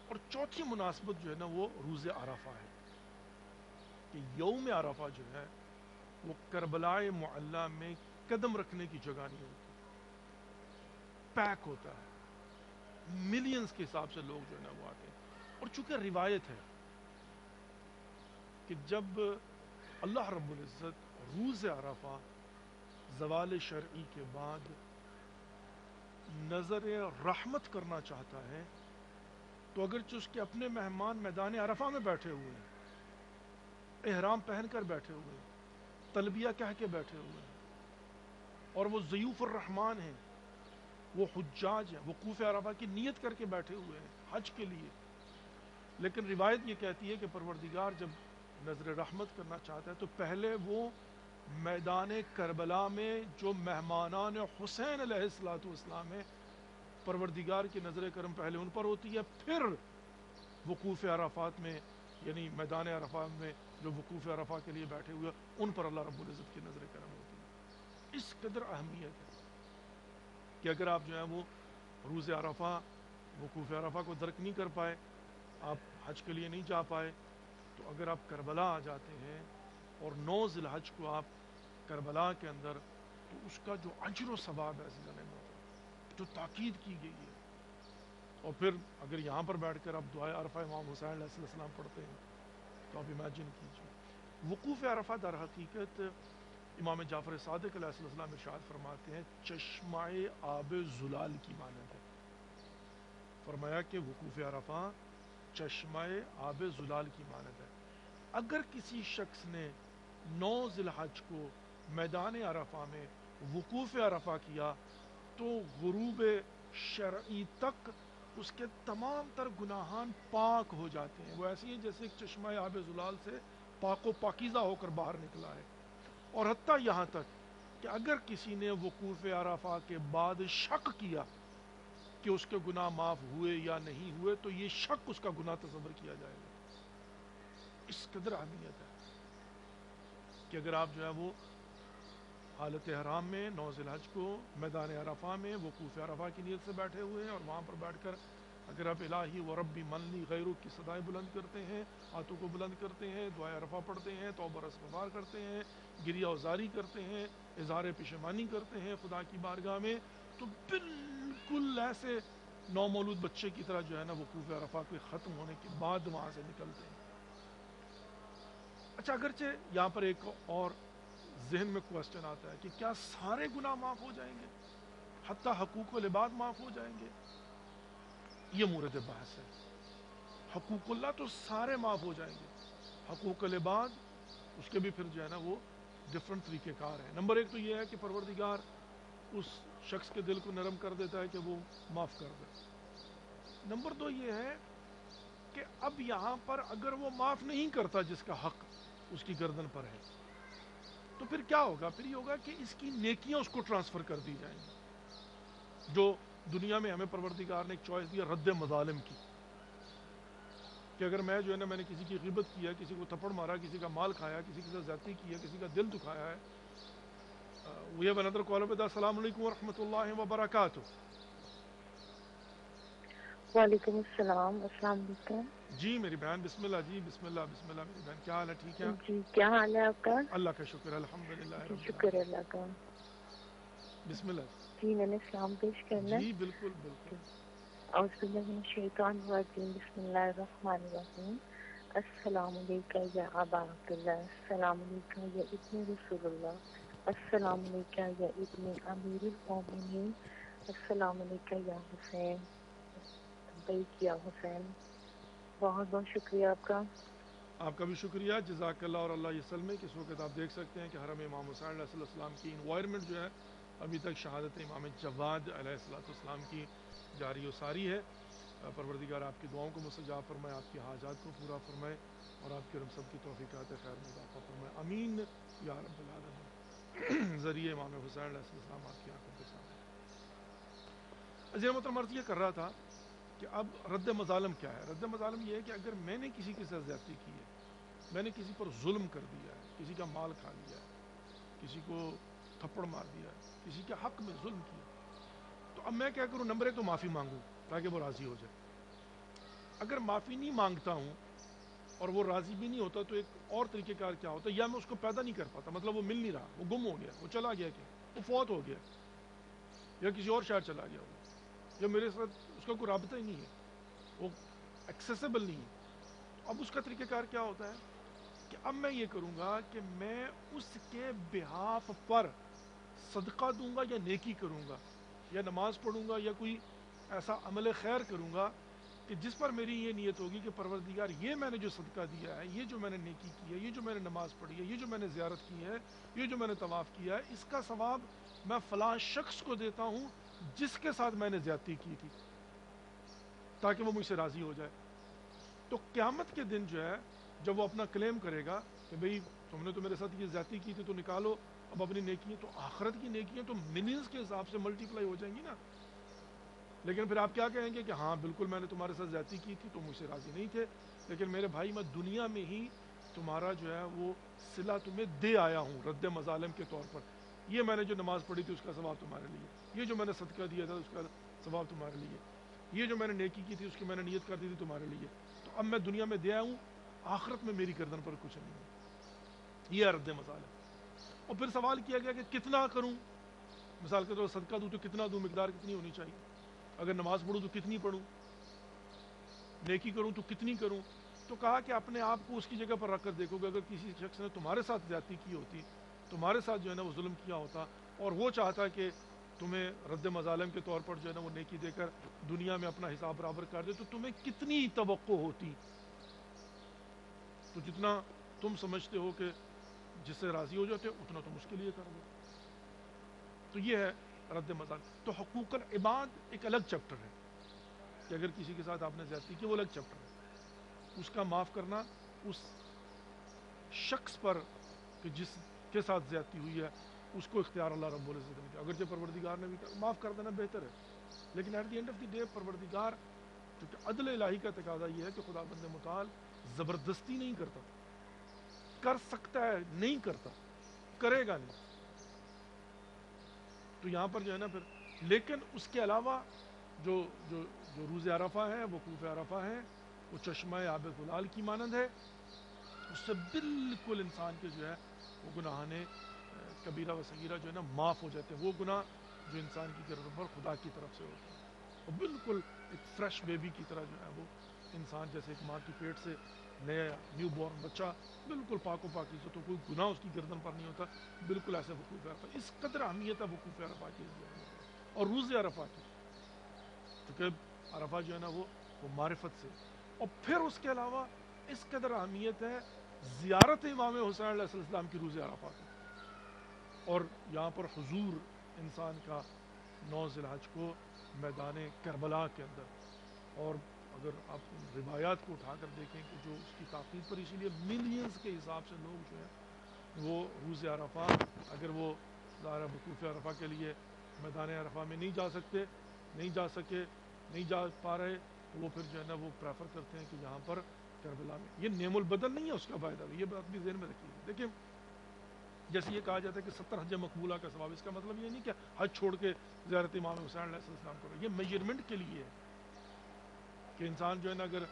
اور چوتھی مناسبت جو ہے نا وہ روز عرفہ ہے کہ یوم عرفہ جو ہے وہ کربلا معلی میں قدم رکھنے کی جگہ نہیں ہوتی، پیک ہوتا ہے. ملینز کے حساب سے لوگ جو ہے نا وہ آتے ہیں. اور چونکہ روایت ہے کہ جب اللہ رب العزت روز عرفہ زوال شرعی کے بعد نظر رحمت کرنا چاہتا ہے تو اگرچہ اس کے اپنے مہمان میدان عرفہ میں بیٹھے ہوئے ہیں، احرام پہن کر بیٹھے ہوئے ہیں، تلبیہ کہہ کے بیٹھے ہوئے ہیں، اور وہ ضیوف الرحمن ہیں، وہ حجاج ہیں، وقوف عرفہ کی نیت کر کے بیٹھے ہوئے ہیں حج کے لیے، لیکن روایت یہ کہتی ہے کہ پروردگار جب نظر رحمت کرنا چاہتا ہے تو پہلے وہ میدان کربلا میں جو مہمانان حسین علیہ السلام ہیں، پروردگار کی نظر کرم پہلے ان پر ہوتی ہے، پھر وقوف عرفات میں یعنی میدان عرفہ میں جو وقوف عرفہ کے لیے بیٹھے ہوئے ان پر اللہ رب العزت کی نظر کرم ہوتی ہے۔ اس قدر اہمیت ہے کہ اگر آپ جو ہے وہ روز عرفہ وقوف عرفہ کو درک نہیں کر پائے، آپ حج کے لیے نہیں جا پائے، تو اگر آپ کربلا آ جاتے ہیں اور 9 ذی الحج کو آپ کربلا کے اندر، تو اس کا جو اجر و ثواب ہے عزیزان محترم، جو تاکید کی گئی ہے، اور پھر اگر یہاں پر بیٹھ کر آپ دعائے عرفہ امام حسین علیہ السلام پڑھتے ہیں تو آپ امیجن کیجیے۔ وقوف عرفہ در حقیقت امام جعفر صادق علیہ السلام ارشاد فرماتے ہیں چشمہ آب زلال کی مانند ہے۔ فرمایا کہ وقوف عرفہ چشمہ آب زلال کی مانند ہے۔ اگر کسی شخص نے 9 ذی الحج کو میدان عرفہ میں وقوف عرفہ کیا تو غروب شرعی تک اس کے تمام تر گناہان پاک ہو جاتے ہیں۔ وہ ایسی ہیں جیسے ایک چشمہ آب زلال سے پاک و پاکیزہ ہو کر باہر نکلا ہے، اور حتیٰ یہاں تک کہ اگر کسی نے وقوف عرفہ کے بعد شک کیا کہ اس کے گناہ معاف ہوئے یا نہیں ہوئے تو یہ شک اس کا گناہ تصور کیا جائے گا۔ اس قدر اہمیت ہے کہ اگر آپ جو ہے وہ حالت احرام میں 9 ذی الحج کو میدان عرفہ میں وقوف عرفہ کی نیت سے بیٹھے ہوئے ہیں، اور وہاں پر بیٹھ کر اگر آپ الہی و ربی من لی غیرک کی صدائیں بلند کرتے ہیں، ہاتھوں کو بلند کرتے ہیں، دعائے عرفہ پڑھتے ہیں، توبہ استغفار کرتے ہیں، گریہ وزاری کرتے ہیں، اظہار پشیمانی کرتے ہیں خدا کی بارگاہ میں، تو بالکل ایسے نومولود بچے کی طرح جو ہے نا وقوف عرفہ کے ختم ہونے کے بعد وہاں سے نکلتے ہیں۔ اچھا، اگرچہ یہاں پر ایک اور ذہن میں کوسچن آتا ہے کہ کیا سارے گناہ معاف ہو جائیں گے، حتیٰ حقوق العباد معاف ہو جائیں گے؟ یہ مورد بحث ہے۔ حقوق اللہ تو سارے معاف ہو جائیں گے، حقوق العباد اس کے بھی پھر جو ہے نا وہ ڈفرنٹ طریقہ کار ہیں۔ نمبر 1 تو یہ ہے کہ پروردگار اس شخص کے دل کو نرم کر دیتا ہے کہ وہ معاف کر دے۔ نمبر 2 یہ ہے کہ اب یہاں پر اگر وہ معاف نہیں کرتا جس کا حق اس کی گردن پر ہے تو پھر کیا ہوگا؟ پھر یہ ہوگا کہ اس کی نیکیاں اس کو ٹرانسفر کر دی جائیں گی۔ جو دنیا میں ہمیں پروردگار نے ایک چوائس دیا رد مظالم کی، کہ اگر میں جو ہے نا میں نے کسی کی غیبت کی ہے، کسی کو تھپڑ مارا، کسی کا مال کھایا، کسی کے ساتھ زیادتی کی ہے، کسی کا دل دکھایا ہے، we have another caller with us. السلام علیکم ورحمۃ اللہ وبرکاتہ۔ وعلیکم السلام، السلام علیکم۔ جی میری بہن، بسم اللہ جی، بسم اللہ بسم اللہ میری بہن، کیا حال ہے؟ ٹھیک ہے؟ جی کیا حال ہے آپ کا؟ اللہ کا شکر، الحمدللہ جی رب شکر العالمین۔ اللہ کا۔ بسم اللہ جی میں نے سلام پیش کرنا ہے۔ جی بالکل بالکل۔ اعوذ باللہ من الشیطان الرجیم، بسم اللہ الرحمن الرحیم۔ السلام علیکم یا ابا عبداللہ، السلام علیکم یا ابن رسول اللہ، السلام علیکم یا ابن امیر المومنین، السلام علیکم یا حسین، بیت یا حسین۔ بہت بہت شکریہ آپ کا۔ آپ کا بھی شکریہ، جزاک اللہ، اور اللہ یہ سلمے کہ اس وقت آپ دیکھ سکتے ہیں کہ حرم امام حسین علیہ السلام کی انوائرمنٹ جو ہے ابھی تک شہادت امام جواد علیہ السلام کی جاری و ساری ہے۔ پروردگار آپ کی دعاؤں کو مستجاب فرمائے، آپ کی حاجات کو پورا فرمائے، اور آپ کے ہم سب کی توفیقات خیر میں اضافہ فرمائے، امین یا رب العالمین۔ ذریعہ امام حسین علیہ السلام آپ کی آنکھوں کے سامنے۔ عزیز محترم، عرض یہ کر رہا تھا کہ اب رد مظالم کیا ہے؟ رد مظالم یہ ہے کہ اگر میں نے کسی کے ساتھ زیادتی کی ہے، میں نے کسی پر ظلم کر دیا ہے، کسی کا مال کھا لیا ہے، کسی کو تھپڑ مار دیا ہے، کسی کے حق میں ظلم کیا، تو اب میں کیا کروں؟ نمبر 1 تو معافی مانگوں تاکہ وہ راضی ہو جائے۔ اگر معافی نہیں مانگتا ہوں اور وہ راضی بھی نہیں ہوتا تو ایک اور طریقہ کار کیا ہوتا ہے، یا میں اس کو پیدا نہیں کر پاتا، مطلب وہ مل نہیں رہا، وہ گم ہو گیا، وہ چلا گیا، کہ وہ فوت ہو گیا، یا کسی اور شہر چلا گیا، یا میرے ساتھ اس کا کوئی رابطہ ہی نہیں ہے، وہ ایکسیسیبل نہیں ہے۔ اب اس کا طریقہ کار کیا ہوتا ہے کہ اب میں یہ کروں گا کہ میں اس کے بہاف پر صدقہ دوں گا یا نیکی کروں گا یا نماز پڑھوں گا یا کوئی ایسا عمل خیر کروں گا کہ جس پر میری یہ نیت ہوگی کہ پروردگار یہ میں نے جو صدقہ دیا ہے، یہ جو میں نے نیکی کی ہے، یہ جو میں نے نماز پڑھی ہے، یہ جو میں نے زیارت کی ہے، یہ جو میں نے طواف کیا ہے، اس کا ثواب میں فلاں شخص کو دیتا ہوں جس کے ساتھ میں نے زیادتی کی تھی، تاکہ وہ مجھ سے راضی ہو جائے۔ تو قیامت کے دن جو ہے جب وہ اپنا کلیم کرے گا کہ بھئی تم نے تو میرے ساتھ یہ زیادتی کی تھی تو نکالو اب اپنی نیکیاں، تو آخرت کی نیکیاں تو ملینز کے حساب سے ملٹیپلائی ہو جائیں گی نا۔ لیکن پھر آپ کیا کہیں گے کہ ہاں بالکل میں نے تمہارے ساتھ زیادتی کی تھی، تم مجھ سے راضی نہیں تھے، لیکن میرے بھائی میں دنیا میں ہی تمہارا جو ہے وہ صلہ تمہیں دے آیا ہوں رد مظالم کے طور پر۔ یہ میں نے جو نماز پڑھی تھی اس کا ثواب تمہارے لیے، یہ جو میں نے صدقہ دیا تھا اس کا ثواب تمہارے لیے، یہ جو میں نے نیکی کی تھی اس کی میں نے نیت کر دی تھی تمہارے لیے، تو اب میں دنیا میں دے آیا ہوں، آخرت میں میری گردن پر کچھ نہیں ہے۔ یہ رد مظالم۔ اور پھر سوال کیا گیا کہ کتنا کروں، مثال کے طور پر صدقہ دوں تو کتنا دوں، مقدار کتنی ہونی چاہیے، اگر نماز پڑھوں تو کتنی پڑھوں، نیکی کروں تو کتنی کروں۔ تو کہا کہ اپنے آپ کو اس کی جگہ پر رکھ کر دیکھو کہ اگر کسی شخص نے تمہارے ساتھ زیادتی کی ہوتی، تمہارے ساتھ جو ہے نا وہ ظلم کیا ہوتا، اور وہ چاہتا کہ تمہیں رد مظالم کے طور پر جو ہے نا وہ نیکی دے کر دنیا میں اپنا حساب برابر کر دے، تو تمہیں کتنی توقع ہوتی۔ تو جتنا تم سمجھتے ہو کہ جس سے راضی ہو جاتے ہو اتنا تم اس کے لیے کر دو۔ تو یہ ہے رد مظالم۔ تو حقوق العباد ایک الگ چیپٹر ہے کہ اگر کسی کے ساتھ آپ نے زیادتی کی وہ الگ چیپٹر ہے، اس کا معاف کرنا اس شخص پر کہ جس کے ساتھ زیادتی ہوئی ہے اس کو اختیار اللہ رب العزت نے دیا، اگرچہ پروردگار نے بھی معاف کر دینا بہتر ہے، لیکن at the end of the day پروردگار کیونکہ عدل الہی کا تقاضا یہ ہے کہ خدا بند متعال زبردستی نہیں کرتا، کر سکتا ہے نہیں کرتا، کرے گا نہیں۔ تو یہاں پر جو ہے نا پھر لیکن اس کے علاوہ جو جو جو روز عرفہ ہے، وقوف عرفہ ہے، وہ چشمہ آب گلال کی مانند ہے، اس سے بالکل انسان کے جو ہے وہ گناہان کبیرہ و صغیرہ جو ہے نا معاف ہو جاتے ہیں، وہ گناہ جو انسان کی گردن پر خدا کی طرف سے ہوتے ہیں، اور بالکل ایک فریش بیبی کی طرح جو ہے وہ انسان جیسے ایک ماں کی پیٹ سے نیا نیو بورن بچہ بالکل پاک و پاکیزہ، تو کوئی گناہ اس کی گردن پر نہیں ہوتا، بالکل ایسے وقوف عرفہ۔ اس قدر اہمیت ہے وقوف عرفہ کی اور روز عرفہ کی، کیونکہ عرفہ جو ہے نا وہ معرفت سے، اور پھر اس کے علاوہ اس قدر اہمیت ہے زیارت امام حسین علیہ السلام کی روز عرفہ کی۔ اور یہاں پر حضور انسان کا 9 ذی الحج کو میدان کربلا کے اندر، اور اگر آپ روایات کو اٹھا کر دیکھیں کہ جو اس کی تاقید پر، اسی لیے ملینز کے حساب سے لوگ جو ہیں وہ روز عرفہ اگر وہ ظاہر وقوف عرفہ کے لیے میدان عرفہ میں نہیں جا سکتے، نہیں جا سکے، نہیں جا پا رہے، تو وہ پھر جو ہے نا وہ پریفر کرتے ہیں کہ یہاں پر کربلا میں۔ یہ نعم البدن نہیں ہے اس کا فائدہ بھی، یہ بات بھی ذہن میں رکھیے۔ دیکھیں جیسے یہ کہا جاتا ہے کہ 70 حج مقبولہ کا ثواب، اس کا مطلب یہ نہیں کہ حج چھوڑ کے زیارت امام حسین علیہ السلام کرو، یہ میجرمنٹ کے لیے ہے کہ انسان جو ہے نا اگر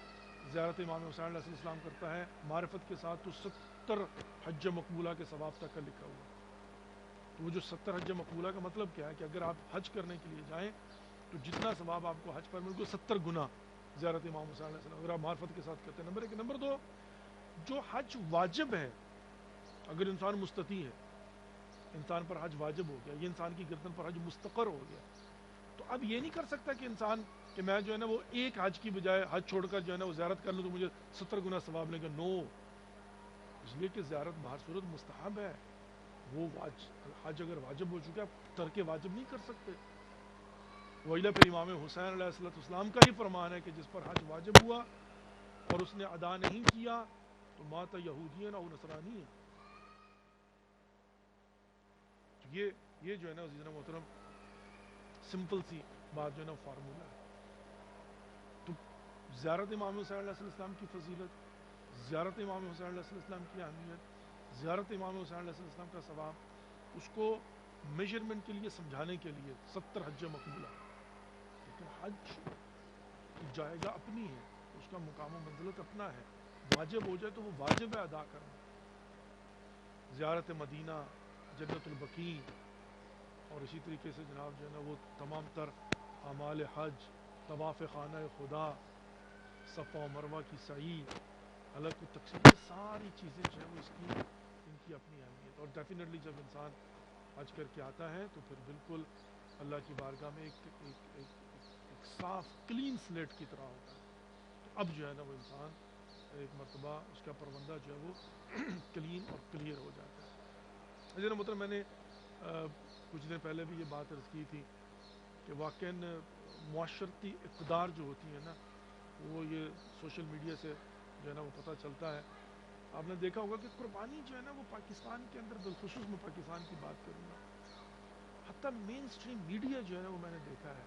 زیارت امام حسین علیہ السلام کرتا ہے معرفت کے ساتھ تو 70 حج مقبولہ کے ثواب تک کا لکھا ہوا ہے۔ تو وہ جو 70 حج مقبولہ کا مطلب کیا ہے کہ اگر آپ حج کرنے کے لیے جائیں تو جتنا ثواب آپ کو حج پر مل کو 70 گنا زیارت امام حسین علیہ السلام اگر آپ معرفت کے ساتھ کرتے ہیں۔ نمبر 1۔ نمبر 2، جو حج واجب ہے، اگر انسان مستطیع ہے، انسان پر حج واجب ہو گیا، یہ انسان کی گردن پر حج مستقر ہو گیا، تو اب یہ نہیں کر سکتا کہ انسان کہ میں جو ہے نا وہ ایک حج کی بجائے حج چھوڑ کر جو ہے نا وہ زیارت کر لوں تو مجھے 70 گنا ثواب لے گا۔ نو، اس لیے کہ زیارت بہر صورت مستحب ہے، وہ حج اگر واجب ہو چکا ہے ترک واجب نہیں کر سکتے۔ وہی پھر امام حسین علیہ السلام کا ہی فرمان ہے کہ جس پر حج واجب ہوا اور اس نے ادا نہیں کیا تو مات یہودین اور نصرانی ہے۔ یہ جو ہے نا عزیزنا محترم سمپل سی بات جو ہے نا فارمولہ ہے۔ تو زیارت امام حسین علیہ السلام کی فضیلت، زیارت امام حسین علیہ السلام کی اہمیت، زیارت امام حسین علیہ السلام کا ثواب، اس کو میجرمنٹ کے لیے سمجھانے کے لیے 70 حج مقبولہ، لیکن حج کی جائزہ اپنی ہے، اس کا مقام و منزلت اپنا ہے، واجب ہو جائے تو وہ واجب ہے ادا کرنا۔ زیارت مدینہ، جنت البقیع، اور اسی طریقے سے جناب جو ہے نا وہ تمام تر اعمال حج، طواف خانہ خدا، صفا و مروہ کی سعی، الگ کوئی تقسیم، یہ ساری چیزیں جو ہے وہ اس کی ان کی اپنی اہمیت. اور ڈیفینیٹلی جب انسان حج کر کے آتا ہے تو پھر بالکل اللہ کی بارگاہ میں ایک صاف کلین سلیٹ کی طرح ہوتا ہے. تو اب جو ہے نا وہ انسان ایک مرتبہ اس کا پروندہ جو ہے وہ کلین اور کلیئر ہو جاتا ہے. مطلب میں نے کچھ دن پہلے بھی یہ بات عرض کی تھی کہ واقعاً معاشرتی اقدار جو ہوتی ہیں نا وہ یہ سوشل میڈیا سے جو ہے نا وہ پتہ چلتا ہے. آپ نے دیکھا ہوگا کہ قربانی جو ہے نا وہ پاکستان کے اندر بالخصوص میں پاکستان کی بات کروں گا، حتیٰ مین اسٹریم میڈیا جو ہے نا وہ میں نے دیکھا ہے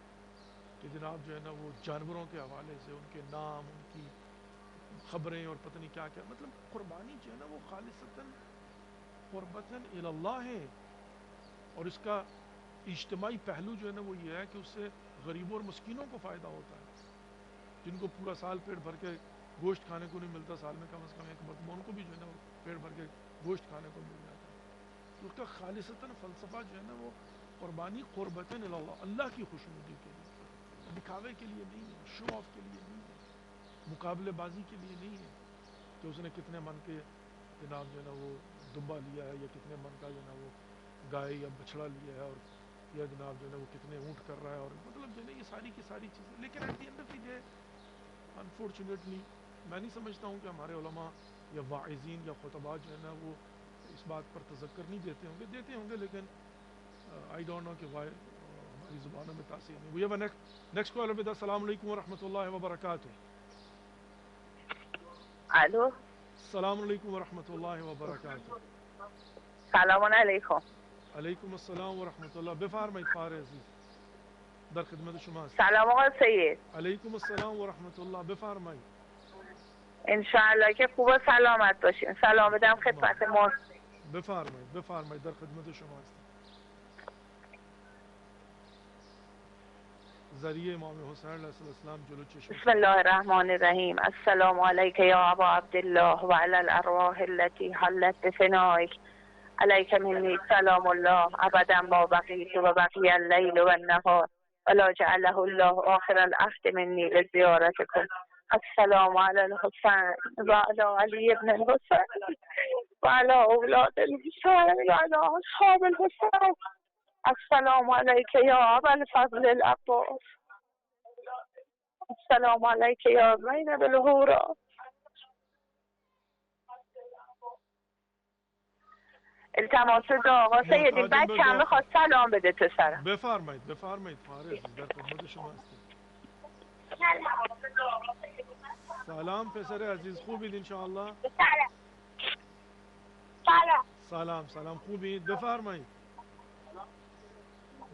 کہ جناب جو ہے نا وہ جانوروں کے حوالے سے ان کے نام، ان کی خبریں اور پتہ نہیں کیا کیا. مطلب قربانی جو ہے نا وہ خالصتاً قربتاً اللہ ہے، اور اس کا اجتماعی پہلو جو ہے نا وہ یہ ہے کہ اس سے غریبوں اور مسکینوں کو فائدہ ہوتا ہے، جن کو پورا سال پیٹ بھر کے گوشت کھانے کو نہیں ملتا، سال میں کم از کم ایک مرتبہ ان کو بھی جو ہے نا پیٹ بھر کے گوشت کھانے کو مل جاتا ہے. تو اس کا خالصتاً فلسفہ جو ہے نا وہ قربانی قربتاً اللہ، اللہ کی خوشنودی کے لیے، دکھاوے کے لیے نہیں ہے، شو آف کے لیے نہیں ہے، مقابلے بازی کے لیے نہیں ہے کہ اس نے کتنے من کے جناب جو ہے نا وہ دمبا لیا ہے، یا کتنے من کا جو ہے نا وہ گائے یا بچھڑا لیا ہے، اور یا جناب جو ہے نا وہ کتنے اونٹ کر رہا ہے، اور مطلب جو ہے نا یہ ساری کی ساری چیزیں. لیکن at the end of the day unfortunately میں نہیں سمجھتا ہوں کہ ہمارے علماء یا واعظین یا خطباء جو ہے نا وہ اس بات پر تذکر نہیں دیتے ہوں گے لیکن آئی ڈونٹ نو کہ وائی ہماری زبانوں میں تاثیر نہیں. We have a next call with السلام علیکم ورحمۃ اللہ وبرکاتہ. الو، السلام علیکم ورحمۃ اللہ وبرکاتہ. سلام علیکم. علیکم السلام ورحمۃ اللہ. بفرمایید خواهر عزیز، در خدمت شما هستم. سلام آقا سید. علیکم السلام ورحمۃ اللہ. بفرمایید. انشاءالله که خوب و سلامت باشین. سلام بدم خدمت ما. بفرمایید در خدمت شما هستم. ذریعه امام حسین علیه السلام جلو چشم. بسم الله الرحمن الرحیم. السلام علیک یا ابا عبدالله و علی الارواح التي حلت بفنائک. علیک منی سلام الله ابدا ما بقیت و بقی اللیل و النهار ولا جعله الله آخر العهد منی لزیارتکم. السلام علی الحسین و علی علی ابن الحسین و علی اولاد الحسین و علی اصحاب الحسین. السلام علیک یا ابا الفضل العباس. السلام علیک یا زینب الحورا. التماس دعا آقا سیدی، بچه‌م میخواد سلام بده تو سرم. بفرمایید خواهر عزیز، در خدمت شما هستیم. سلام پسر عزیز، خوبید انشاءالله؟ سلام خوبید؟ بفرمایید.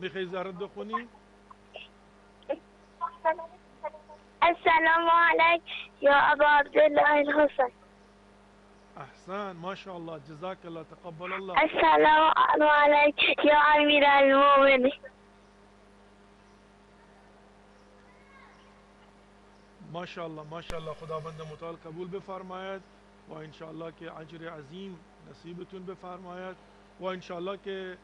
میخوایی زهرت بخونی؟ السلام علیک یا ابا عبدالله الحسین. احسن، ماشاءالله، جزاک الله، تقبل الله. السلام علیک یا امیر المؤمنین. ماشاءالله خداوند متعال قبول بفرماید و انشاءالله که اجر عظیم نصیبتون بفرماید و انشاءالله که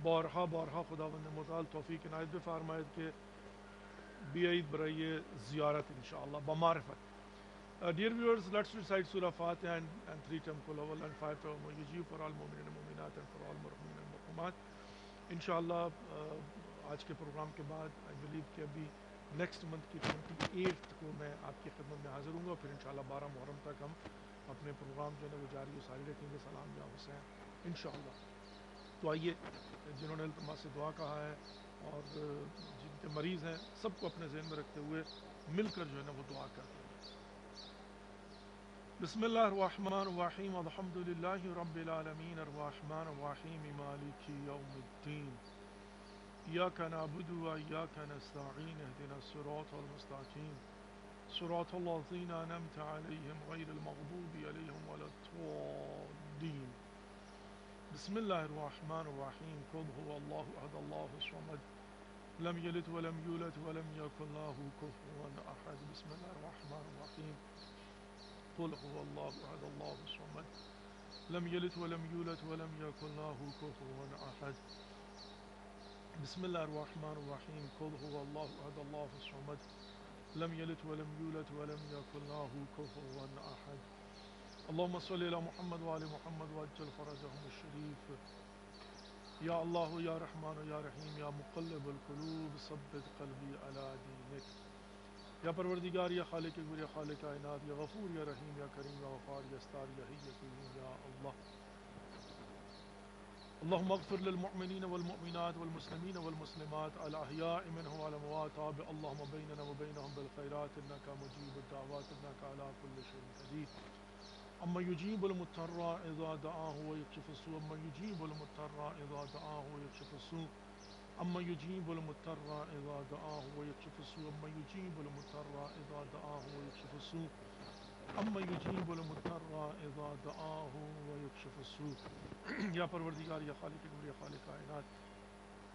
بارها خداوند متعال توفیق عنایت بفرماید که بیایید برای زیارت انشاءالله با معرفت. Dear viewers, let's recite Surah Fatiha and 3 times Qul Huwallahu and 5 times Mu'minun for all mu'minin and mu'minat and for all mu'minin and mu'minat. انشاءاللہ آج کے پروگرام کے بعد I believe کہ ابھی نیکسٹ منتھ کی 28 کو میں آپ کی خدمت میں حاضر ہوں گا. پھر انشاءاللہ 12 محرم تک ہم اپنے پروگرام جو ہے وہ جاری و ساری رکھیں گے. سلام یا حسین انشاءاللہ. تو آئیے، جنہوں نے التماس سے دعا کہا ہے اور جن کے مریض ہیں سب کو اپنے ذہن میں رکھتے ہوئے مل کر جو ہے نا وہ دعا کرتے ہیں. بسم اللہ الرحمن الرحیم. الحمد للہ رب العالمین الرحمن الرحیم مالک یوم الدین. ایاک نعبد و ایاک نستعین اهدنا الصراط المستقیم صراط الذین انعمت علیہم غیر المغضوب علیہم ولا الضالین. بسم اللہ الرحمن الرحیم. قل هو اللہ احد اللہ الصمد لم یلد ولم یولد ولم یکن له کفوا احد. بسم اللہ الرحمن الرحیم. قل هو اللہ احد اللہ الصمد لم یلد ولم یولد ولم یکن له کفوا احد. بسم اللہ الرحمن الرحیم. قل هو اللہ احد اللہ الصمد لم يلد ولم يولد ولم يكن له كفوا أحد. اللهم صل على محمد وآل محمد وعجل فرجهم الشريف. يا الله يا رحمن يا رحيم يا مقلب القلوب ثبت قلبي على دينك. یا پروردگار یا خالق اکبر یا خالق کائنات یا غفور یا رحیم یا کریم یا غفار یا ستار یا حی یا قیوم یا اللہ. اللهم اغفر للمؤمنين والمؤمنات والمسلمين والمسلمات الأحياء منهم والأموات. اللهم بيننا وبينهم بالخيرات إنك مجيب الدعوات إنك على كل شيء قدير. أما يجيب المضطر إذا دعاه ويكشف السوء. أما يجيب المضطر إذا دعاه ويكشف السوء. أما يجيب المضطر إذا دعاه ويكشف السوء. أما يجيب المضطر إذا دعاه ويكشف السوء. أما يجيب المضطر إذا دعاه ويكشف السوء. یا پروردگار یا خالق اکبر یا خالق کائنات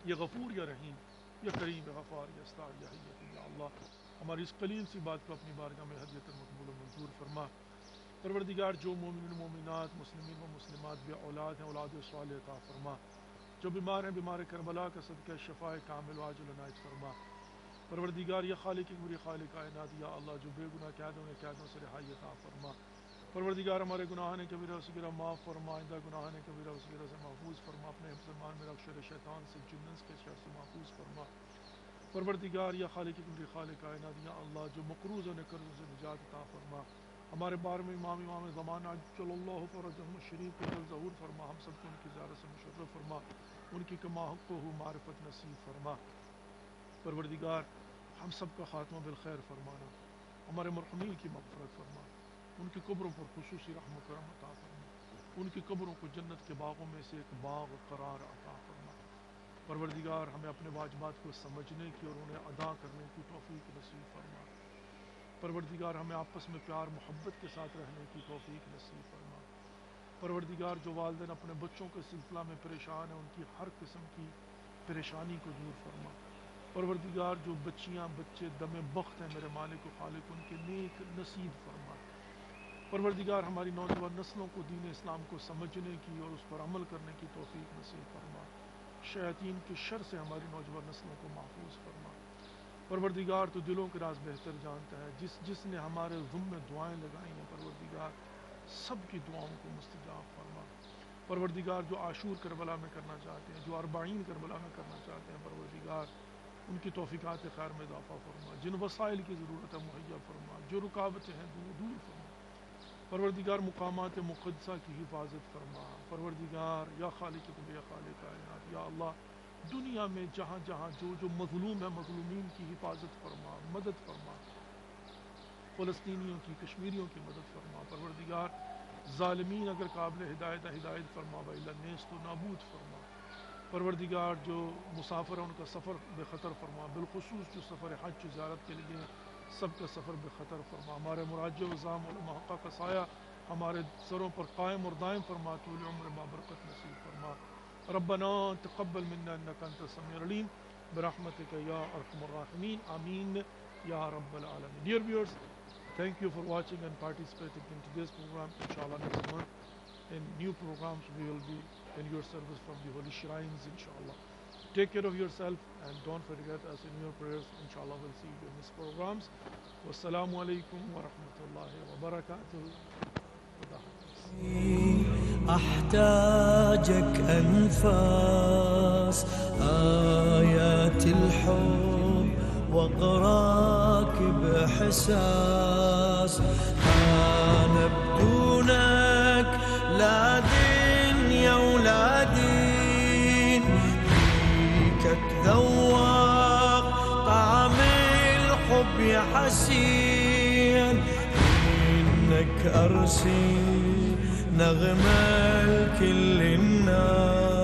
یا غفور یا رحیم یا کریم یا غفار یا ستار یا حی یا اللہ، ہماری اس قلیل سی بات کو اپنی بارگاہ میں ہدیۃ مقبول و منظور فرما. پروردگار جو مومن و مومنات مسلمین و مسلمات بے اولاد ہیں اولاد صالح عطا فرما. جو بیمار ہیں بیمار کربلا کا صدقہ شفاء کامل و عاجل عنایت فرما. پروردگار یا خالق اکبر یا خالق کائنات یا اللہ جو بے گناہ قیدوں نے قیدوں سے رہائی عطا فرما. پروردگار ہمارے گناہان کبیرہ و صغیرہ معاف فرما. آئندہ گناہان کبیرہ و صغیرہ سے محفوظ فرما. اپنے حفظ ایمان میں رکھ، شر شیطان سے جنس کے شر سے محفوظ فرما. پروردگار یا خالق اکبر یا خالق کائنات یا اللہ جو مقروض و قرضوں سے نجات عطا فرما. ہمارے بارے میں امام زمان عجل اللہ فرجہم الشریف کو دل ظہور فرما. ہم سب کو ان کی زیارت سے مشرف فرما. ان کی کما حق ہو معرفت نصیب فرما. پروردگار ہم سب کا خاتمہ بالخیر فرمانا. ہمارے مرحومین کی مغفرت فرما. ان کی قبروں پر خصوصی رحم و کرم عطا فرما. ان کی قبروں کو جنت کے باغوں میں سے ایک باغ قرار عطا فرما. پروردگار ہمیں اپنے واجبات کو سمجھنے کی اور انہیں ادا کرنے کی توفیق نصیب فرما. پروردگار ہمیں آپس میں پیار محبت کے ساتھ رہنے کی توفیق نصیب فرما. پروردگار جو والدین اپنے بچوں کے سلسلہ میں پریشان ہیں ان کی ہر قسم کی پریشانی کو دور فرما. پروردگار جو بچیاں بچے دم بخت ہیں میرے مالک و خالق ان کے نیک نصیب فرما. پروردگار ہماری نوجوان نسلوں کو دین اسلام کو سمجھنے کی اور اس پر عمل کرنے کی توفیق نصیب فرما. شیاطین کے شر سے ہماری نوجوان نسلوں کو محفوظ فرما. پروردگار تو دلوں کے راز بہتر جانتا ہے. جس نے ہمارے ذمہ دعائیں لگائی ہیں پروردگار سب کی دعاؤں کو مستجاب فرما. پروردگار جو عاشور کربلا میں کرنا چاہتے ہیں، جو اربعین کربلا میں کرنا چاہتے ہیں، پروردگار ان کی توفیقات خیر میں اضافہ فرما. جن وسائل کی ضرورت ہے مہیا فرما. جو رکاوٹیں ہیں دور فرما. پروردگار مقامات مقدسہ کی حفاظت فرما. پروردگار یا خالق یا خالق کائنات یا اللہ دنیا میں جہاں جہاں جو مظلوم ہے مظلومین کی حفاظت فرما، مدد فرما. فلسطینیوں کی کشمیریوں کی مدد فرما. پروردگار ظالمین اگر قابل ہدایت ہدایت فرما وإلا نیست و نابود فرما. پروردگار جو مسافر ہیں ان کا سفر بے خطر فرما. بالخصوص جو سفر حج و زیارت کے لیے سب کا سفر بے خطر فرما. ہمارے مراجع وزام علماء حقہ کا سایہ ہمارے سروں پر قائم اور دائم فرما. طول عمر بابرکت نصیب فرما. ربنا تقبل منا انك انت السميع العليم برحمتك يا ارحم الراحمين. آمین یا رب العالمین. Dear viewers, thank you for watching and participating in today's program. Inshallah next month in new programs we will be in your service from the holy shrines inshallah. Take care of yourself and don't forget us in your prayers. Inshallah we'll see you in these programs. Wassalamu alaikum wa rahmatullahi wa barakatuh. أحتاجك أنفاس آيات الحب وأقراك بإحساس. أنا بدونك لا دنيا ولا دين. فيك أتذوق طعم الحب يا حسين. إنك أرسل نغمة لكل الناس.